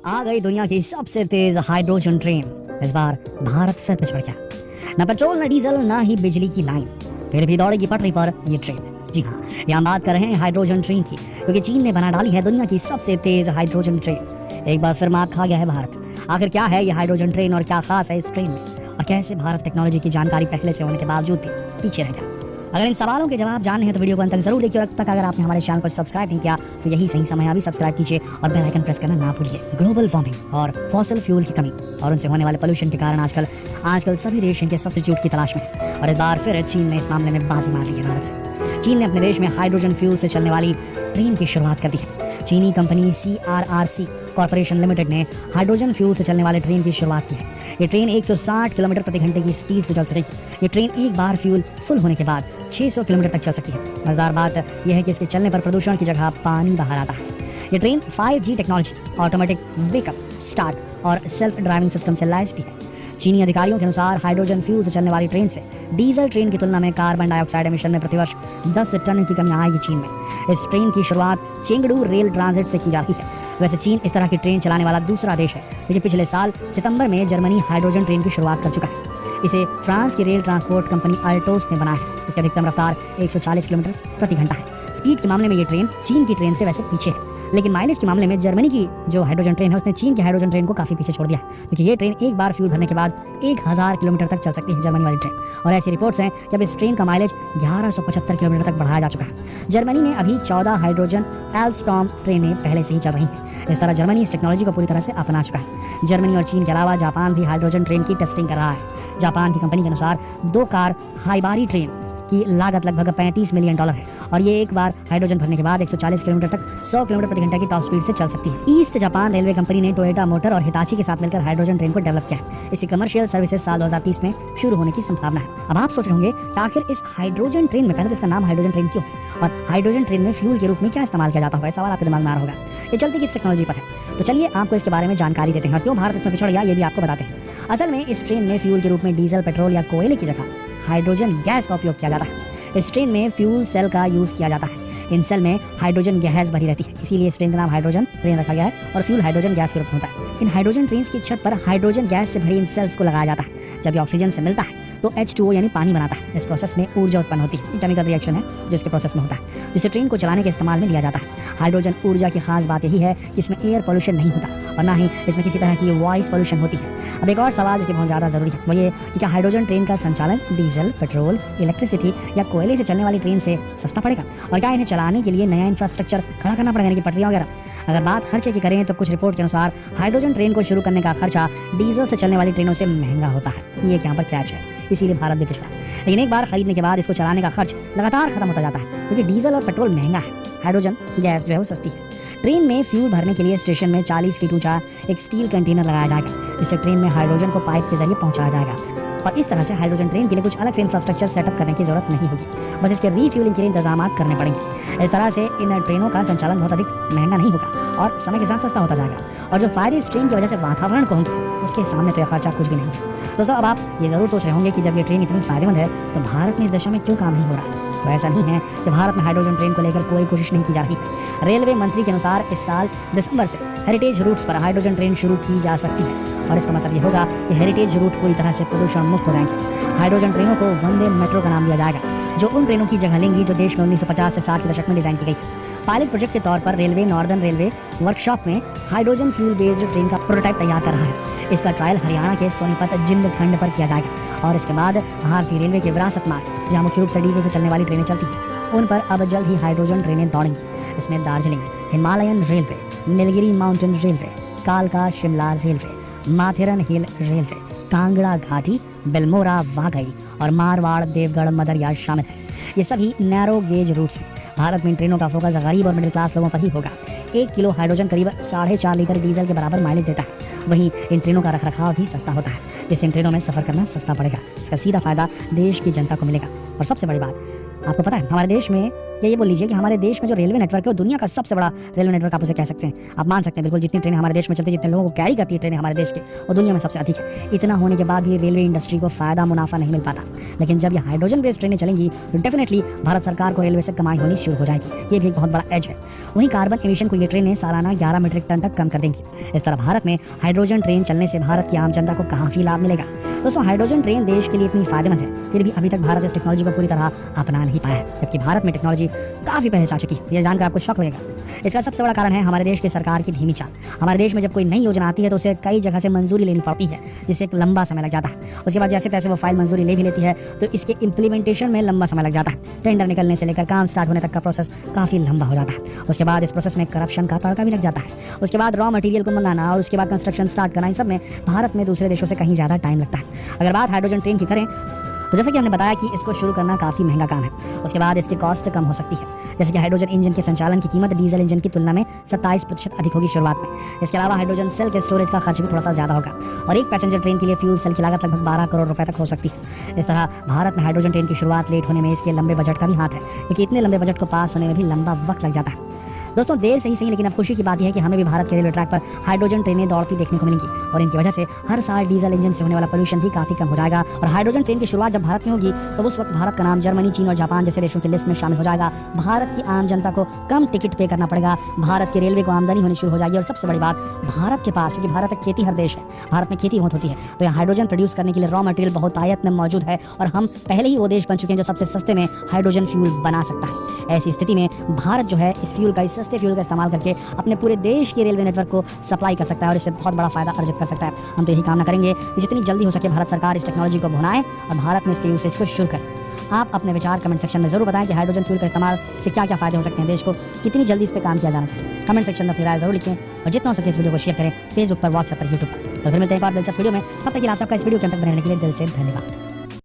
आ गई दुनिया की सबसे तेज हाइड्रोजन ट्रेन। इस बार भारत फिर पिछड़ गया। न पेट्रोल न डीजल न ही बिजली की लाइन, फिर भी दौड़ेगी पटरी पर ये ट्रेन। जी हाँ, यहाँ बात कर रहे हैं हाइड्रोजन ट्रेन की, क्योंकि चीन ने बना डाली है दुनिया की सबसे तेज हाइड्रोजन ट्रेन। एक बार फिर मात खा गया है भारत। आखिर क्या है ये हाइड्रोजन ट्रेन और क्या खास है इस ट्रेन में, और कैसे भारत टेक्नोलॉजी की जानकारी पहले से होने के बावजूद भी पीछे रह गया। अगर इन सवालों के जवाब जानने हैं तो वीडियो को अंत तक जरूर देखिए। और अब तक अगर आपने हमारे चैनल को सब्सक्राइब नहीं किया तो यही सही समय, अभी सब्सक्राइब कीजिए और बेल आइकन प्रेस करना ना भूलिए। ग्लोबल वार्मिंग और फॉसिल फ्यूल की कमी और उनसे होने वाले पोल्यूशन के कारण आजकल सभी देश इनके सब्स्टिट्यूट की तलाश में हैं। और इस बार फिर चीन ने इस मामले में बाजी मार ली है भारत से। चीन ने अपने देश में हाइड्रोजन फ्यूल से चलने वाली ट्रेन की शुरुआत कर दी है। चीनी कंपनी CRRC कॉर्पोरेशन लिमिटेड ने हाइड्रोजन फ्यूल से चलने वाले ट्रेन की शुरुआत की है। ये ट्रेन 160 किलोमीटर प्रति घंटे की स्पीड से चल सकेगी। ये ट्रेन एक बार फ्यूल फुल होने के बाद 600 किलोमीटर तक चल सकती है। मजेदार बात यह है कि इसके चलने पर प्रदूषण की जगह पानी बाहर आता है। ये train 5G technology, automatic wake up, start और सेल्फ ड्राइविंग सिस्टम से लैस भी है। चीनी अधिकारियों के अनुसार हाइड्रोजन फ्यूल से चलने वाली ट्रेन से डीजल ट्रेन की तुलना में कार्बन डाइऑक्साइड एमिशन में प्रतिवर्ष 10 टन की कमी आएगी चीन में। इस ट्रेन की शुरुआत चेंगडू रेल ट्रांजिट से की जा रही है। वैसे चीन इस तरह की ट्रेन चलाने वाला दूसरा देश है, क्योंकि पिछले साल सितंबर में जर्मनी हाइड्रोजन ट्रेन की शुरुआत कर चुका है। इसे फ्रांस की रेल ट्रांसपोर्ट कंपनी अल्टोस ने बनाया है। इसकी अधिकतम रफ्तार 140 किलोमीटर प्रति घंटा है। स्पीड के मामले में ये ट्रेन चीन की ट्रेन से वैसे पीछे है, लेकिन माइलेज के मामले में जर्मनी की जो हाइड्रोजन ट्रेन है उसने चीन की हाइड्रोजन ट्रेन को काफी पीछे छोड़ दिया है, क्योंकि ये ट्रेन एक बार फ्यूल भरने के बाद 1000 किलोमीटर तक चल सकती है जर्मनी वाली ट्रेन। और ऐसी रिपोर्ट्स हैं कि अब इस ट्रेन का माइलेज 1175 किलोमीटर तक बढ़ाया जा चुका है। जर्मनी में अभी 14 हाइड्रोजन एल्स्टॉम ट्रेनें पहले से ही चल रही हैं। इस तरह जर्मनी इस टेक्नोलॉजी को पूरी तरह से अपना चुका है। जर्मनी और चीन के अलावा जापान भी हाइड्रोजन ट्रेन की टेस्टिंग कर रहा है। जापान की कंपनी के अनुसार 2 कार हाइबारी ट्रेन की लागत लगभग $35 मिलियन है, और ये एक बार हाइड्रोजन भरने के बाद 140 किलोमीटर तक 100 किलोमीटर प्रति घंटे की टॉप स्पीड से चल सकती है। ईस्ट जापान रेलवे कंपनी ने टोयोटा मोटर और हिताची के साथ मिलकर हाइड्रोजन ट्रेन को डेवलप किया है। इसकी कमर्शियल सर्विसेज साल 2030 में शुरू होने की संभावना है। अब आप सोच रहे होंगे कि आखिर इस हाइड्रोजन ट्रेन में, पहले तो इसका नाम हाइड्रोजन ट्रेन क्यों है, और हाइड्रोजन ट्रेन में फ्यूल के रूप में क्या इस्तेमाल किया जाता होगा, सवाल आपके दिमाग में आ रहा होगा। ये चलती किस टेक्नोलॉजी पर है, तो चलिए आपको इसके बारे में जानकारी देते हैं और क्यों भारत इसमें पिछड़ गया ये भी आपको बताते हैं। असल में इस ट्रेन में फ्यूल के रूप में डीजल, पेट्रोल या कोयले की जगह हाइड्रोजन गैस का उपयोग किया जाता है। इस ट्रेन में फ्यूल सेल का यूज किया जाता है। इन सेल में हाइड्रोजन गैस भरी रहती है, इसीलिए इस ट्रेन का नाम हाइड्रोजन ट्रेन रखा गया है, और फ्यूल हाइड्रोजन गैस के रूप में होता है। इन हाइड्रोजन ट्रेन की छत पर हाइड्रोजन गैस से भरी इन सेल्स को लगाया जाता है। जब ये ऑक्सीजन से मिलता है तो H2O यानी पानी बनाता है। इस प्रोसेस में ऊर्जा उत्पन्न होती है। केमिकल रिएक्शन है जो इसके प्रोसेस में होता है, जिसे ट्रेन को चलाने के इस्तेमाल में लिया जाता है। हाइड्रोजन ऊर्जा की खास बात यही है कि इसमें एयर पोल्यूशन नहीं होता, और ना ही इसमें किसी तरह की वॉइस पोल्यूशन होती है। अब एक और सवाल जो कि बहुत ज़्यादा ज़रूरी है वो ये कि क्या हाइड्रोजन ट्रेन का संचालन डीजल, पेट्रोल, इलेक्ट्रिसिटी या कोयले से चलने वाली ट्रेन से सस्ता पड़ेगा, और क्या इन्हें चलाने के लिए नया इंफ्रास्ट्रक्चर खड़ा करना पड़ेगा, यानी कि पटरियाँ वगैरह। अगर बात खर्चे की करें तो कुछ रिपोर्ट के अनुसार हाइड्रोजन ट्रेन को शुरू करने का खर्चा डीजल से चलने वाली ट्रेनों से महंगा होता है। ये यहाँ पर कैच है, इसीलिए भारत भी पिछड़ा है। लेकिन एक बार खरीदने के बाद इसको चलाने का खर्च लगातार खत्म होता जाता है, क्योंकि डीजल और पेट्रोल महंगा है, हाइड्रोजन गैस जो है वो सस्ती है। ट्रेन में फ्यूल भरने के लिए स्टेशन में 40 फीट ऊंचा एक स्टील कंटेनर लगाया जाएगा, जिससे ट्रेन में हाइड्रोजन को पाइप के जरिए पहुंचाया जाएगा। और इस तरह से हाइड्रोजन ट्रेन के लिए कुछ अलग से इंफ्रास्ट्रक्चर सेटअप करने की जरूरत नहीं होगी, बस इसके रीफ्यूलिंग के लिए इंतजाम करने पड़ेंगे। इस तरह से इन ट्रेनों का संचालन बहुत अधिक महंगा नहीं होगा और समय के साथ सस्ता होता जाएगा। और जो फायदे इस ट्रेन की वजह से वातावरण को होंगे उसके सामने तो यह खर्चा कुछ भी नहीं है। दोस्तों, अब आप ये जरूर सोच रहे होंगे कि जब ये ट्रेन इतनी फायदेमंद है तो भारत में इस दिशा में क्यों काम नहीं हो रहा। तो ऐसा नहीं है कि भारत में हाइड्रोजन ट्रेन को लेकर कोई कोशिश नहीं की जा रही है। रेलवे मंत्री के अनुसार इस साल दिसंबर से हेरिटेज रूट्स पर हाइड्रोजन ट्रेन शुरू की जा सकती है, और इसका मतलब ये होगा कि हेरिटेज रूट पूरी तरह से प्रदूषण मुक्त हो जाएंगे। हाइड्रोजन ट्रेनों को वंदे मेट्रो का नाम दिया जाएगा, जो उन ट्रेनों की जगह लेंगी जो देश में 1950 से 60 के दशक में डिजाइन की गई है। पायलट प्रोजेक्ट के तौर पर रेलवे नॉर्दर्न रेलवे वर्कशॉप में हाइड्रोजन फ्यूल बेस्ड ट्रेन का प्रोटोटाइप तैयार कर रहा है। इसका ट्रायल हरियाणा के सोनीपत जिंद खंड पर किया जाएगा, और इसके बाद भारतीय रेलवे के विरासत मार्ग, जहाँ मुख्य रूप से डीजल से चलने वाली ट्रेनें चलती हैं, उन पर अब जल्द ही हाइड्रोजन ट्रेनें दौड़ेंगी। इसमें Darjeeling Himalayan railway, Nilgiri mountain railway, कालका शिमला रेलवे, माथेरन हिल रेलवे, कांगड़ा घाटी, बिल्मोरा वागई और मारवाड़ देवगढ़ मदरिया शामिल है। ये सभी नैरो गेज रूट्स हैं। भारत में इन ट्रेनों का फोकस गरीब और मिडिल क्लास लोगों पर ही होगा। 1 किलो हाइड्रोजन करीब 4.5 लीटर डीजल के बराबर माइलेज देता है। वहीं इन ट्रेनों का रखरखाव भी सस्ता होता है, जिससे इन ट्रेनों में सफर करना सस्ता पड़ेगा। इसका सीधा फायदा देश की जनता को मिलेगा। और सबसे बड़ी बात, आपको पता है हमारे देश में या ये बोल लीजिए कि हमारे देश में जो रेलवे नेटवर्क है वो दुनिया का सबसे बड़ा रेलवे नेटवर्क आप उसे कह सकते हैं। आप मान सकते हैं बिल्कुल, जितनी ट्रेनें हमारे देश में चलती है, जितने लोगों को कैरी करती है ट्रेनें हमारे देश के, वो दुनिया में सबसे अधिक है। इतना होने के बाद भी रेलवे इंडस्ट्री को फायदा मुनाफा नहीं मिल पाता। लेकिन जब ये हाइड्रोजन बेस्ड ट्रेनें चलेंगी तो डेफिनेटली भारत सरकार को रेलवे से कमाई होनी शुरू हो जाएगी। ये भी एक बहुत बड़ा एज है। वहीं कार्बन एमिशन को ये ट्रेनें सालाना 11 मीट्रिक टन तक कम कर देंगी। इस तरह भारत में हाइड्रोजन ट्रेन चलने से भारत की आम जनता को काफी लाभ मिलेगा। दोस्तों, हाइड्रोजन ट्रेन देश के लिए इतनी फायदेमंद है, फिर भी अभी तक भारत इस टेक्नोलॉजी को पूरी तरह अपना नहीं पाया है, जबकि भारत में टेक्नोलॉजी काफी पहले से आ चुकी है। यह जानकर आपको शौक लगेगा। इसका सबसे बड़ा कारण है हमारे देश की सरकार की धीमी चाल। हमारे देश में जब कोई नई योजना आती है तो उसे कई जगह से मंजूरी लेनी पड़ती है, जिससे एक लंबा समय लग जाता है। उसके बाद जैसे तैसे वो फाइल मंजूरी ले भी लेती है तो इसके इम्प्लीमेंटेशन में लंबा समय लग जाता है। टेंडर निकलने से लेकर काम स्टार्ट होने तक का प्रोसेस काफी लंबा हो जाता है। उसके बाद इस प्रोसेस में करप्शन का तड़का भी लग जाता है। उसके बाद रॉ मटेरियल को मंगाना और उसके बाद कंस्ट्रक्शन स्टार्ट करना, इन सब में भारत में दूसरे देशों से कहीं ज्यादा टाइम लगता है। अगर बात हाइड्रोजन ट्रेन की करें तो जैसे कि हमने बताया कि इसको शुरू करना काफ़ी महंगा काम है। उसके बाद इसकी कॉस्ट कम हो सकती है। जैसे कि हाइड्रोजन इंजन के संचालन की कीमत डीजल इंजन की तुलना में 27% अधिक होगी शुरुआत में। इसके अलावा हाइड्रोजन सेल के स्टोरेज का खर्च भी थोड़ा सा ज़्यादा होगा और एक पैसेंजर ट्रेन के लिए फ्यूल सेल की लागत लगभग 12 करोड़ रुपए तक हो सकती है। इस तरह भारत में हाइड्रोजन ट्रेन की शुरुआत लेट होने में इसके लंबे बजट का भी हाथ है, क्योंकि इतने लंबे बजट को पास होने में भी लंबा वक्त लग जाता है। दोस्तों, देर से ही सही, लेकिन अब खुशी की बात यह है कि हमें भी भारत के रेलवे ट्रैक पर हाइड्रोजन ट्रेनें दौड़ती देखने को मिलेंगी और इनकी वजह से हर साल डीजल इंजन से होने वाला पोल्यूशन भी काफी कम हो जाएगा। और हाइड्रोजन ट्रेन की शुरुआत जब भारत में होगी तो उस वक्त भारत का नाम जर्मनी, चीन और जापान जैसे देशों की लिस्ट में शामिल हो जाएगा। भारत की आम जनता को कम टिकट पे करना पड़ेगा, भारत के रेलवे को आमदनी होनी शुरू हो जाएगी। और सबसे बड़ी बात, भारत के पास, क्योंकि भारत एक खेती हर देश है, भारत में खेती बहुत होती है, तो यहाँ हाइड्रोजन प्रोड्यूस करने के लिए रॉ मटेरियल बहुत आयत में मौजूद है और हम पहले ही वो देश बन चुके हैं जो सबसे सस्ते में हाइड्रोजन फ्यूल बना सकता है। ऐसी स्थिति में भारत जो है इस फ्यूल का, इस सस्ते फ्यूल का इस्तेमाल करके अपने पूरे देश के रेलवे नेटवर्क को सप्लाई कर सकता है और इससे बहुत बड़ा फायदा अर्जित कर सकता है। हम तो यही कामना करेंगे कि जितनी जल्दी हो सके भारत सरकार इस टेक्नोलॉजी को भुनाए और भारत में इसके यूसेज को शुरू करे। आप अपने विचार कमेंट सेक्शन में जरूर बताएं कि हाइड्रोजन फ्यूल का इस्तेमाल से क्या क्या फायदे हो सकते हैं, देश को कितनी जल्दी इस पर काम किया जाना चाहिए। कमेंट सेक्शन में अपनी राय जरूर लिखें और जितना हो सके इस वीडियो को शेयर करें फेसबुक पर, व्हाट्सएप पर, यूट्यूब पर। तो फिर मिलते हैं एक और दिलचस्प वीडियो में। तब तक के लिए आप सबका इस वीडियो के अंत तक बने रहने के लिए दिल से धन्यवाद।